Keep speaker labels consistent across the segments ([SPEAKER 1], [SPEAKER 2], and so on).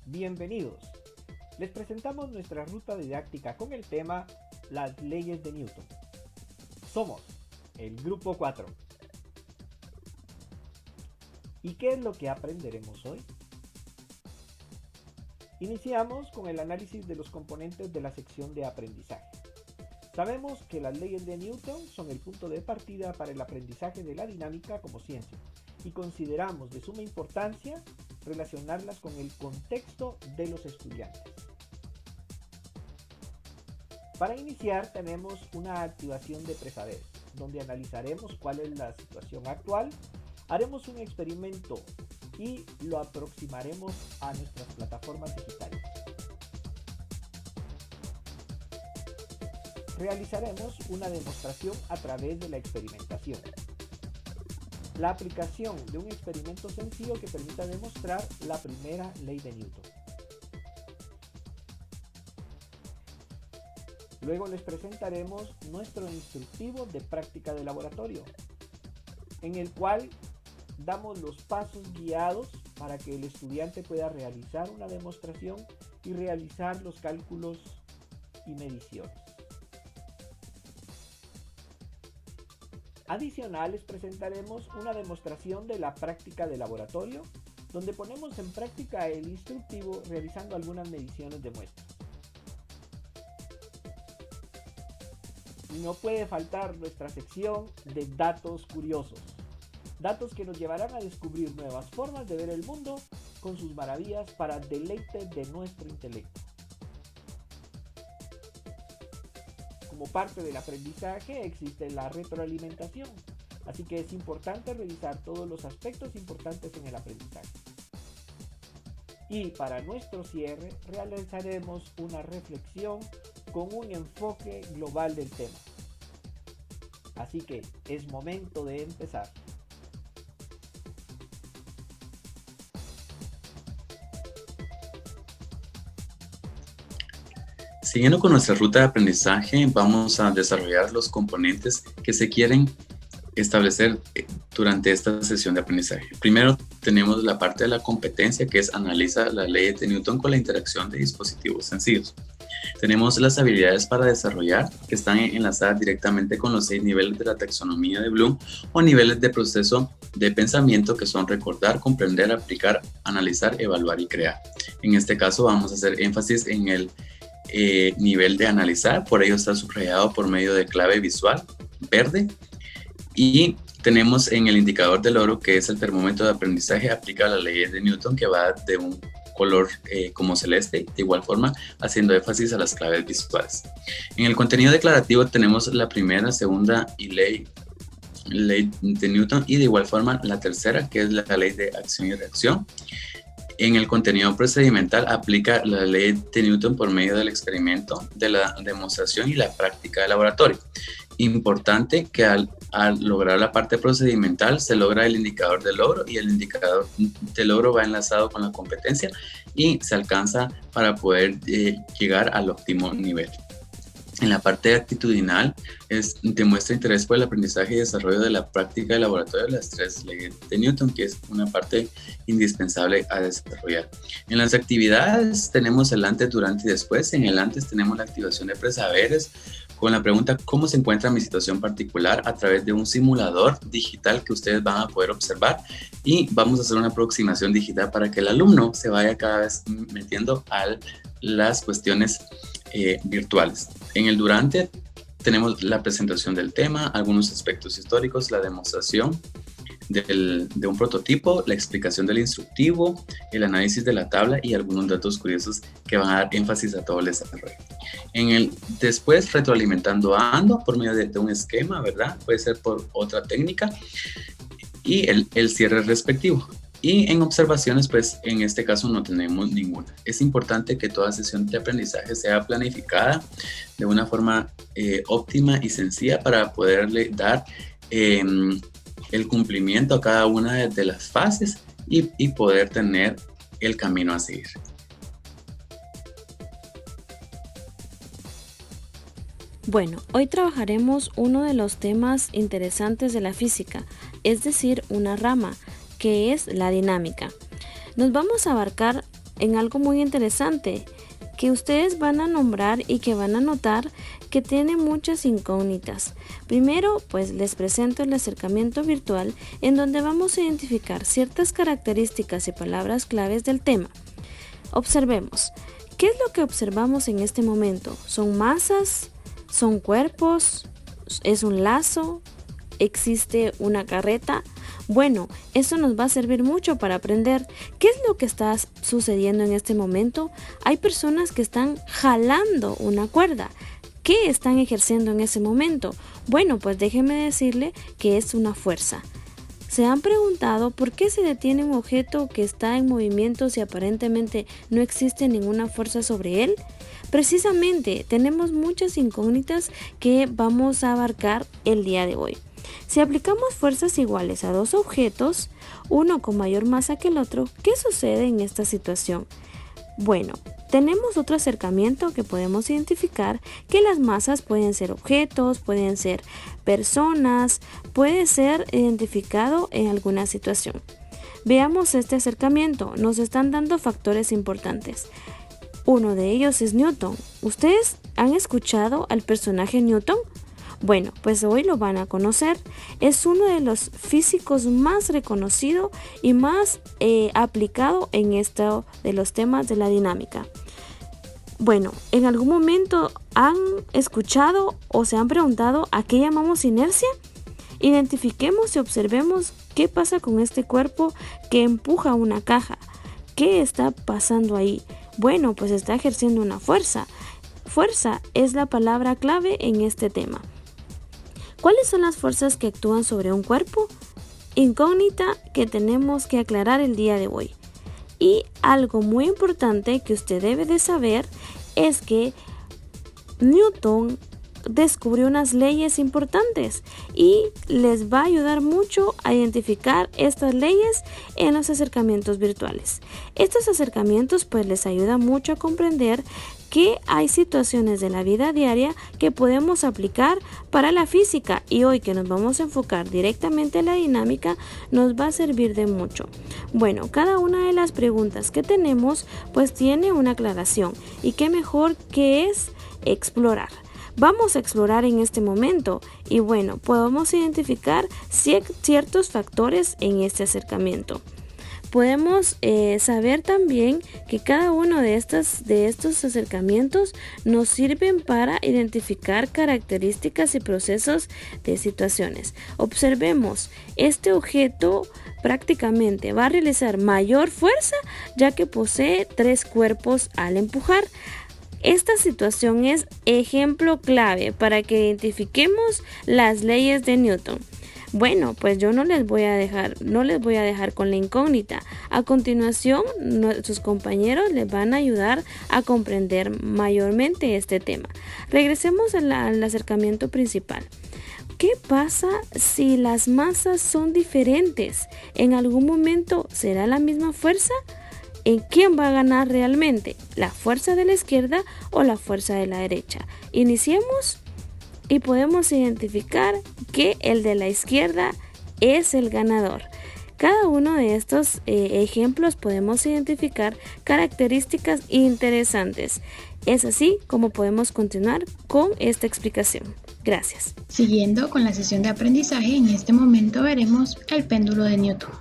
[SPEAKER 1] Bienvenidos. Les presentamos nuestra ruta didáctica con el tema Las leyes de Newton. Somos el grupo 4. ¿Y qué es lo que aprenderemos hoy? Iniciamos con el análisis de los componentes de la sección de aprendizaje. Sabemos que las leyes de Newton son el punto de partida para el aprendizaje de la dinámica como ciencia y consideramos de suma importancia relacionarlas con el contexto de los estudiantes. Para iniciar tenemos una activación de presaberes, donde analizaremos cuál es la situación actual, haremos un experimento y lo aproximaremos a nuestras plataformas digitales. Realizaremos una demostración a través de la experimentación. La aplicación de un experimento sencillo que permita demostrar la primera ley de Newton. Luego les presentaremos nuestro instructivo de práctica de laboratorio, en el cual damos los pasos guiados para que el estudiante pueda realizar una demostración y realizar los cálculos y mediciones. Adicional, les presentaremos una demostración de la práctica de laboratorio, donde ponemos en práctica el instructivo realizando algunas mediciones de muestras. Y no puede faltar nuestra sección de datos curiosos. Datos que nos llevarán a descubrir nuevas formas de ver el mundo con sus maravillas para deleite de nuestro intelecto. Como parte del aprendizaje existe la retroalimentación, así que es importante revisar todos los aspectos importantes en el aprendizaje. Y para nuestro cierre realizaremos una reflexión con un enfoque global del tema. Así que es momento de empezar.
[SPEAKER 2] Siguiendo con nuestra ruta de aprendizaje, vamos a desarrollar los componentes que se quieren establecer durante esta sesión de aprendizaje. Primero tenemos la parte de la competencia, que es analiza las leyes de Newton con la interacción de dispositivos sencillos. Tenemos las habilidades para desarrollar, que están enlazadas directamente con los 6 niveles de la taxonomía de Bloom o niveles de proceso de pensamiento, que son recordar, comprender, aplicar, analizar, evaluar y crear. En este caso vamos a hacer énfasis en el nivel de analizar, por ello está subrayado por medio de clave visual verde, y tenemos en el indicador del logro, que es el termómetro de aprendizaje, aplica las leyes de Newton, que va de un color como celeste, de igual forma haciendo énfasis a las claves visuales. En el contenido declarativo tenemos la primera, segunda y ley de Newton, y de igual forma la tercera, que es la ley de acción y reacción. En el contenido procedimental aplica la ley de Newton por medio del experimento, de la demostración y la práctica de laboratorio. Importante que al lograr la parte procedimental se logra el indicador de logro, y el indicador de logro va enlazado con la competencia y se alcanza para poder llegar al óptimo nivel. En la parte actitudinal demuestra interés por el aprendizaje y desarrollo de la práctica de laboratorio de las 3 leyes de Newton, que es una parte indispensable a desarrollar. En las actividades tenemos el antes, durante y después. En el antes tenemos la activación de presaberes con la pregunta ¿cómo se encuentra mi situación particular?, a través de un simulador digital que ustedes van a poder observar, y vamos a hacer una aproximación digital para que el alumno se vaya cada vez metiendo a las cuestiones virtuales. En el durante tenemos la presentación del tema, algunos aspectos históricos, la demostración de un prototipo, la explicación del instructivo, el análisis de la tabla y algunos datos curiosos que van a dar énfasis a todo el desarrollo. En el después, retroalimentando a Ando por medio de un esquema, ¿verdad? Puede ser por otra técnica, y el cierre respectivo. Y en observaciones, pues en este caso no tenemos ninguna. Es importante que toda sesión de aprendizaje sea planificada de una forma óptima y sencilla para poderle dar el cumplimiento a cada una de las fases y poder tener el camino a seguir.
[SPEAKER 3] Bueno, hoy trabajaremos uno de los temas interesantes de la física, es decir, una rama, que es la dinámica. Nos vamos a abarcar en algo muy interesante que ustedes van a nombrar y que van a notar que tiene muchas incógnitas. Primero, pues les presento el acercamiento virtual en donde vamos a identificar ciertas características y palabras claves del tema. Observemos. ¿Qué es lo que observamos en este momento? ¿Son masas? ¿Son cuerpos? ¿Es un lazo? ¿Existe una carreta? Bueno, eso nos va a servir mucho para aprender qué es lo que está sucediendo en este momento. Hay personas que están jalando una cuerda. ¿Qué están ejerciendo en ese momento? Bueno, pues déjeme decirle que es una fuerza. ¿Se han preguntado por qué se detiene un objeto que está en movimiento si aparentemente no existe ninguna fuerza sobre él? Precisamente, tenemos muchas incógnitas que vamos a abarcar el día de hoy. Si aplicamos fuerzas iguales a dos objetos, uno con mayor masa que el otro, ¿qué sucede en esta situación? Bueno, tenemos otro acercamiento que podemos identificar que las masas pueden ser objetos, pueden ser personas, puede ser identificado en alguna situación. Veamos este acercamiento, nos están dando factores importantes. Uno de ellos es Newton. ¿Ustedes han escuchado al personaje Newton? Bueno, pues hoy lo van a conocer. Es uno de los físicos más reconocido y más aplicado en esto de los temas de la dinámica. Bueno, ¿en algún momento han escuchado o se han preguntado a qué llamamos inercia? Identifiquemos y observemos qué pasa con este cuerpo que empuja una caja. ¿Qué está pasando ahí? Bueno, pues está ejerciendo una fuerza. Fuerza es la palabra clave en este tema. ¿Cuáles son las fuerzas que actúan sobre un cuerpo? Incógnita que tenemos que aclarar el día de hoy. Y algo muy importante que usted debe de saber es que Newton descubrió unas leyes importantes y les va a ayudar mucho a identificar estas leyes en los acercamientos virtuales. Estos acercamientos pues les ayudan mucho a comprender que hay situaciones de la vida diaria que podemos aplicar para la física y hoy que nos vamos a enfocar directamente en la dinámica nos va a servir de mucho. Bueno, cada una de las preguntas que tenemos pues tiene una aclaración y qué mejor que es explorar. Vamos a explorar en este momento y bueno, podemos identificar ciertos factores en este acercamiento. Podemos saber también que cada uno de estos acercamientos nos sirven para identificar características y procesos de situaciones. Observemos, este objeto prácticamente va a realizar mayor fuerza ya que posee 3 cuerpos al empujar. Esta situación es ejemplo clave para que identifiquemos las leyes de Newton. Bueno, pues yo no les voy a dejar con la incógnita. A continuación, nuestros compañeros les van a ayudar a comprender mayormente este tema. Regresemos al acercamiento principal. ¿Qué pasa si las masas son diferentes? ¿En algún momento será la misma fuerza? ¿En quién va a ganar realmente? ¿La fuerza de la izquierda o la fuerza de la derecha? Iniciemos y podemos identificar que el de la izquierda es el ganador. Cada uno de estos ejemplos podemos identificar características interesantes. Es así como podemos continuar con esta explicación. Gracias.
[SPEAKER 4] Siguiendo con la sesión de aprendizaje, en este momento veremos el péndulo de Newton.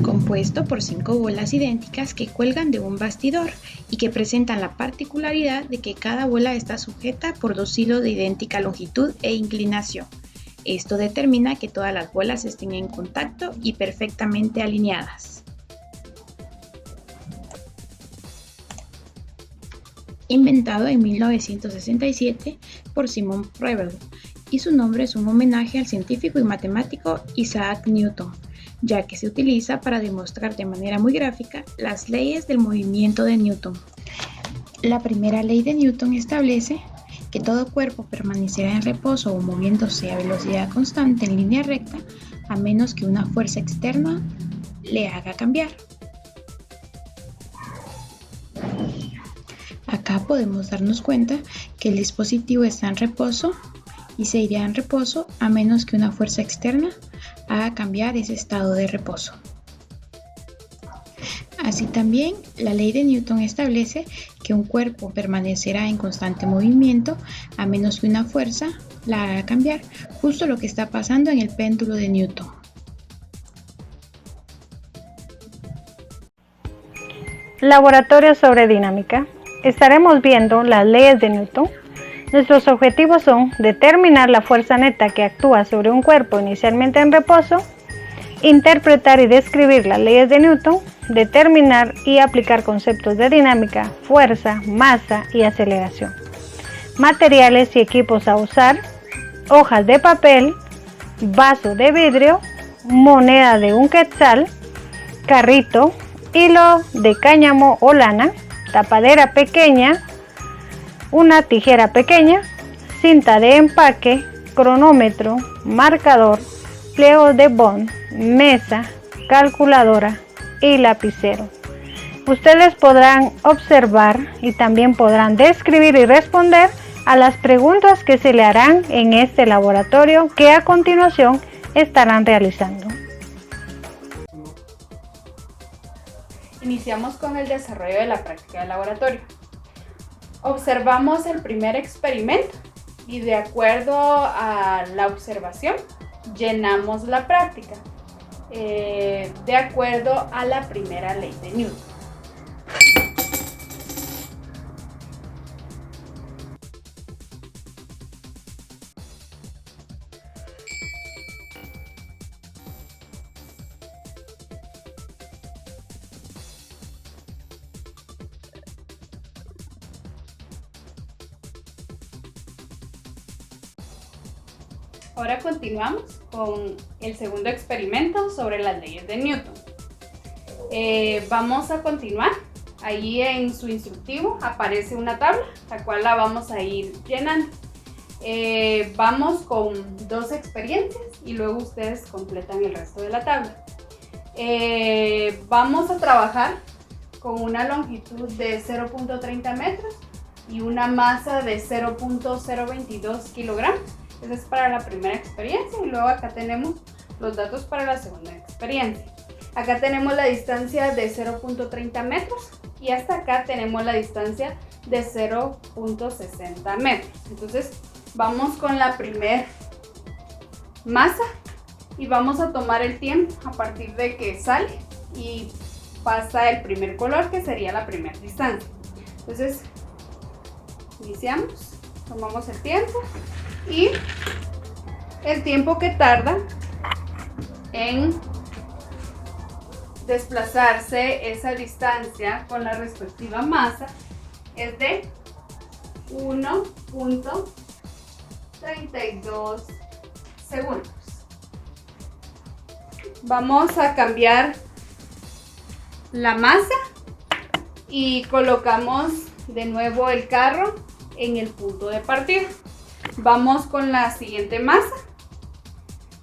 [SPEAKER 4] Compuesto por 5 bolas idénticas que cuelgan de un bastidor y que presentan la particularidad de que cada bola está sujeta por 2 hilos de idéntica longitud e inclinación. Esto determina que todas las bolas estén en contacto y perfectamente alineadas. Inventado en 1967 por Simon Preble, y su nombre es un homenaje al científico y matemático Isaac Newton, ya que se utiliza para demostrar de manera muy gráfica las leyes del movimiento de Newton. La primera ley de Newton establece que todo cuerpo permanecerá en reposo o moviéndose a velocidad constante en línea recta, a menos que una fuerza externa le haga cambiar. Acá podemos darnos cuenta que el dispositivo está en reposo y se irá en reposo a menos que una fuerza externa haga cambiar ese estado de reposo. Así también, la ley de Newton establece que un cuerpo permanecerá en constante movimiento a menos que una fuerza la haga cambiar, justo lo que está pasando en el péndulo de Newton.
[SPEAKER 5] Laboratorio sobre dinámica. Estaremos viendo las leyes de Newton. Nuestros objetivos son determinar la fuerza neta que actúa sobre un cuerpo inicialmente en reposo, interpretar y describir las leyes de Newton, determinar y aplicar conceptos de dinámica, fuerza, masa y aceleración. Materiales y equipos a usar: hojas de papel, vaso de vidrio, moneda de 1 quetzal, carrito, hilo de cáñamo o lana, tapadera pequeña, una tijera pequeña, cinta de empaque, cronómetro, marcador, pliegos de bond, mesa, calculadora y lapicero. Ustedes podrán observar y también podrán describir y responder a las preguntas que se le harán en este laboratorio que a continuación estarán realizando.
[SPEAKER 6] Iniciamos con el desarrollo de la práctica de laboratorio. Observamos el primer experimento y de acuerdo a la observación llenamos la práctica de acuerdo a la primera ley de Newton. Ahora continuamos con el segundo experimento sobre las leyes de Newton. Vamos a continuar. Ahí en su instructivo aparece una tabla, la cual la vamos a ir llenando. Vamos con 2 experiencias y luego ustedes completan el resto de la tabla. Vamos a trabajar con una longitud de 0.30 metros y una masa de 0.022 kilogramos. Esa es para la primera experiencia y luego acá tenemos los datos para la segunda experiencia. Acá tenemos la distancia de 0.30 metros y hasta acá tenemos la distancia de 0.60 metros. Entonces vamos con la primera masa y vamos a tomar el tiempo a partir de que sale y pasa el primer color, que sería la primera distancia. Entonces iniciamos, tomamos el tiempo y el tiempo que tarda en desplazarse esa distancia con la respectiva masa es de 1.32 segundos. Vamos a cambiar la masa y colocamos de nuevo el carro en el punto de partida. Vamos con la siguiente masa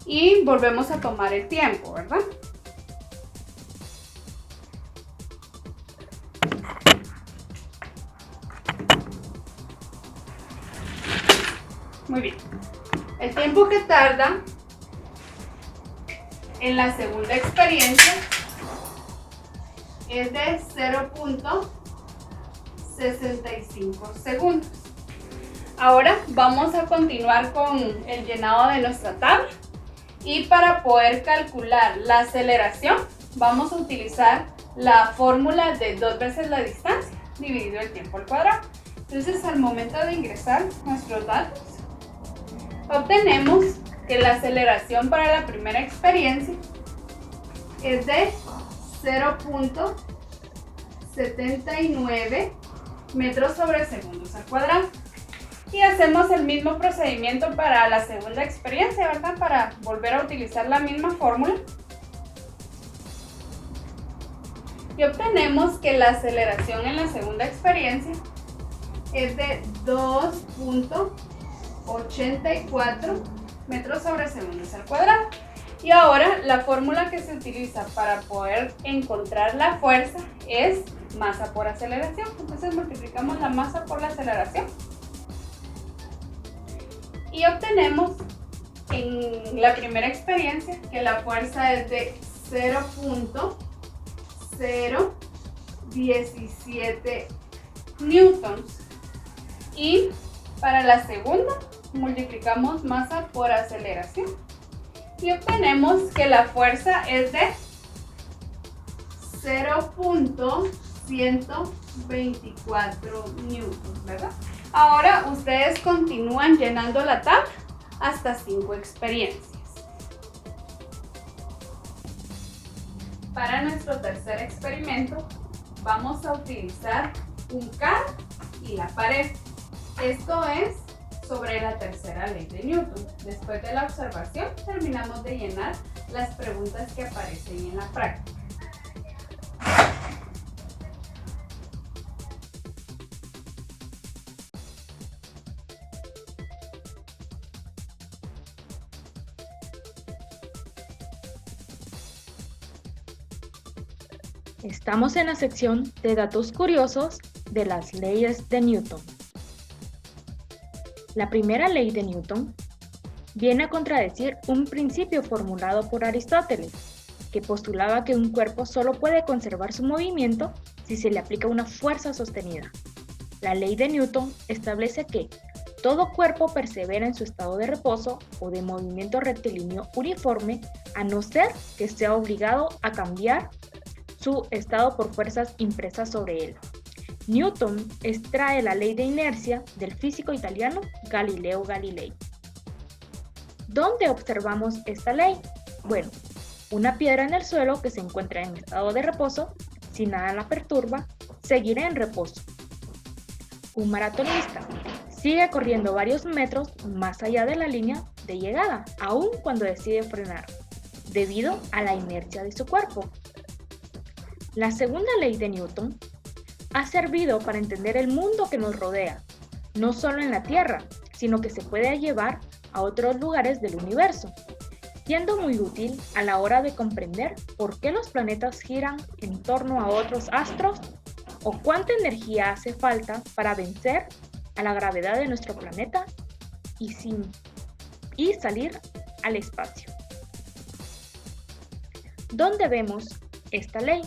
[SPEAKER 6] y volvemos a tomar el tiempo, ¿verdad? Muy bien. El tiempo que tarda en la segunda experiencia es de 0.65 segundos. Ahora vamos a continuar con el llenado de nuestra tabla y para poder calcular la aceleración vamos a utilizar la fórmula de 2 veces la distancia dividido el tiempo al cuadrado. Entonces al momento de ingresar nuestros datos obtenemos que la aceleración para la primera experiencia es de 0.79 metros sobre segundos al cuadrado. Y hacemos el mismo procedimiento para la segunda experiencia, ¿verdad? Para volver a utilizar la misma fórmula. Y obtenemos que la aceleración en la segunda experiencia es de 2.84 metros sobre segundos al cuadrado. Y ahora la fórmula que se utiliza para poder encontrar la fuerza es masa por aceleración. Entonces multiplicamos la masa por la aceleración. Y obtenemos en la primera experiencia que la fuerza es de 0.0 17 newtons. Y para la segunda, multiplicamos masa por aceleración. Y obtenemos que la fuerza es de 0.124 newtons, ¿verdad? Ahora ustedes continúan llenando la tabla hasta 5 experiencias. Para nuestro tercer experimento vamos a utilizar un carro y la pared. Esto es sobre la tercera ley de Newton. Después de la observación terminamos de llenar las preguntas que aparecen en la práctica.
[SPEAKER 7] Estamos en la sección de datos curiosos de las leyes de Newton. La primera ley de Newton viene a contradecir un principio formulado por Aristóteles, que postulaba que un cuerpo solo puede conservar su movimiento si se le aplica una fuerza sostenida. La ley de Newton establece que todo cuerpo persevera en su estado de reposo o de movimiento rectilíneo uniforme, a no ser que sea obligado a cambiar su estado por fuerzas impresas sobre él. Newton extrae la ley de inercia del físico italiano Galileo Galilei. ¿Dónde observamos esta ley? Bueno, una piedra en el suelo que se encuentra en estado de reposo, si nada la perturba, seguirá en reposo. Un maratonista sigue corriendo varios metros más allá de la línea de llegada, aun cuando decide frenar, debido a la inercia de su cuerpo. La segunda ley de Newton ha servido para entender el mundo que nos rodea, no solo en la Tierra, sino que se puede llevar a otros lugares del universo, siendo muy útil a la hora de comprender por qué los planetas giran en torno a otros astros o cuánta energía hace falta para vencer a la gravedad de nuestro planeta y salir al espacio. ¿Dónde vemos esta ley?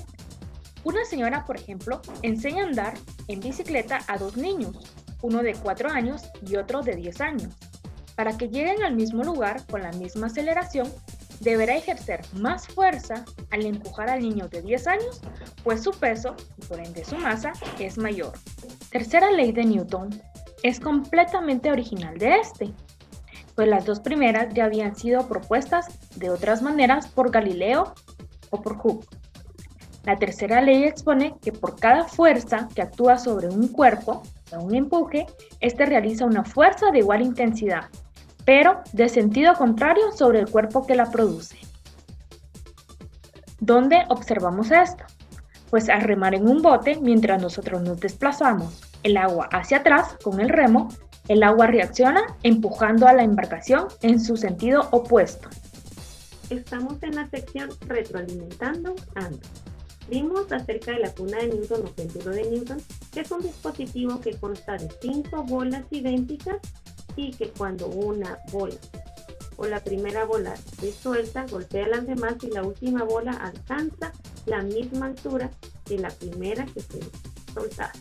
[SPEAKER 7] Una señora, por ejemplo, enseña a andar en bicicleta a dos niños, uno de 4 años y otro de 10 años. Para que lleguen al mismo lugar con la misma aceleración, deberá ejercer más fuerza al empujar al niño de 10 años, pues su peso, y por ende su masa, es mayor. Tercera ley de Newton es completamente original de pues las dos primeras ya habían sido propuestas de otras maneras por Galileo o por Hooke. La tercera ley expone que por cada fuerza que actúa sobre un cuerpo, o un empuje, este realiza una fuerza de igual intensidad, pero de sentido contrario sobre el cuerpo que la produce. ¿Dónde observamos esto? Pues al remar en un bote, mientras nosotros nos desplazamos el agua hacia atrás con el remo, el agua reacciona empujando a la embarcación en su sentido opuesto.
[SPEAKER 8] Estamos en la sección retroalimentando ando. Vimos acerca de la cuna de Newton o péndulo de Newton, que es un dispositivo que consta de 5 bolas idénticas y que cuando una bola o la primera bola se suelta, golpea a las demás y la última bola alcanza la misma altura que la primera que se soltara.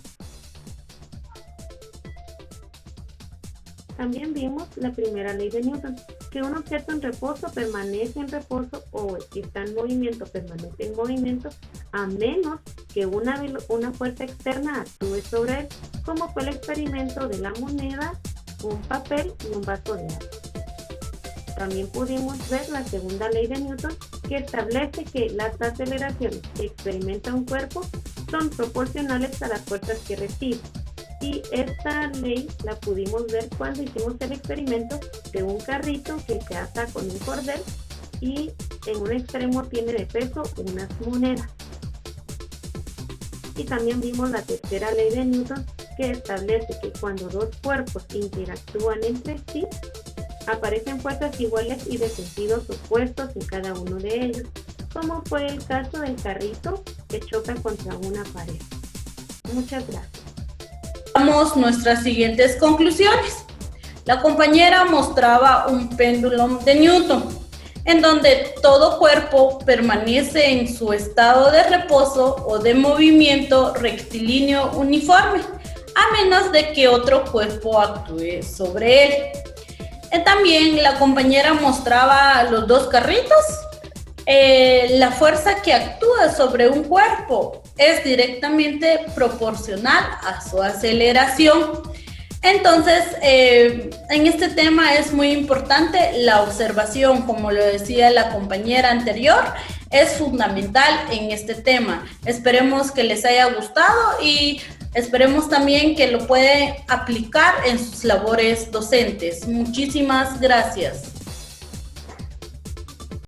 [SPEAKER 8] También vimos la primera ley de Newton, que un objeto en reposo permanece en reposo o si está en movimiento permanece en movimiento a menos que una fuerza externa actúe sobre él, como fue el experimento de la moneda, un papel y un vaso de agua. También pudimos ver la segunda ley de Newton, que establece que las aceleraciones que experimenta un cuerpo son proporcionales a las fuerzas que recibe. Y esta ley la pudimos ver cuando hicimos el experimento de un carrito que se ata con un cordel y en un extremo tiene de peso unas monedas. Y también vimos la tercera ley de Newton, que establece que cuando dos cuerpos interactúan entre sí, aparecen fuerzas iguales y de sentidos opuestos en cada uno de ellos, como fue el caso del carrito que choca contra una pared. Muchas gracias.
[SPEAKER 9] Damos nuestras siguientes conclusiones. La compañera mostraba un péndulo de Newton. en donde todo cuerpo permanece en su estado de reposo o de movimiento rectilíneo uniforme, a menos de que otro cuerpo actúe sobre él. También la compañera mostraba los dos carritos. La fuerza que actúa sobre un cuerpo es directamente proporcional a su aceleración. Entonces, en este tema es muy importante la observación, como lo decía la compañera anterior, es fundamental en este tema. Esperemos que les haya gustado y esperemos también que lo pueden aplicar en sus labores docentes. Muchísimas gracias.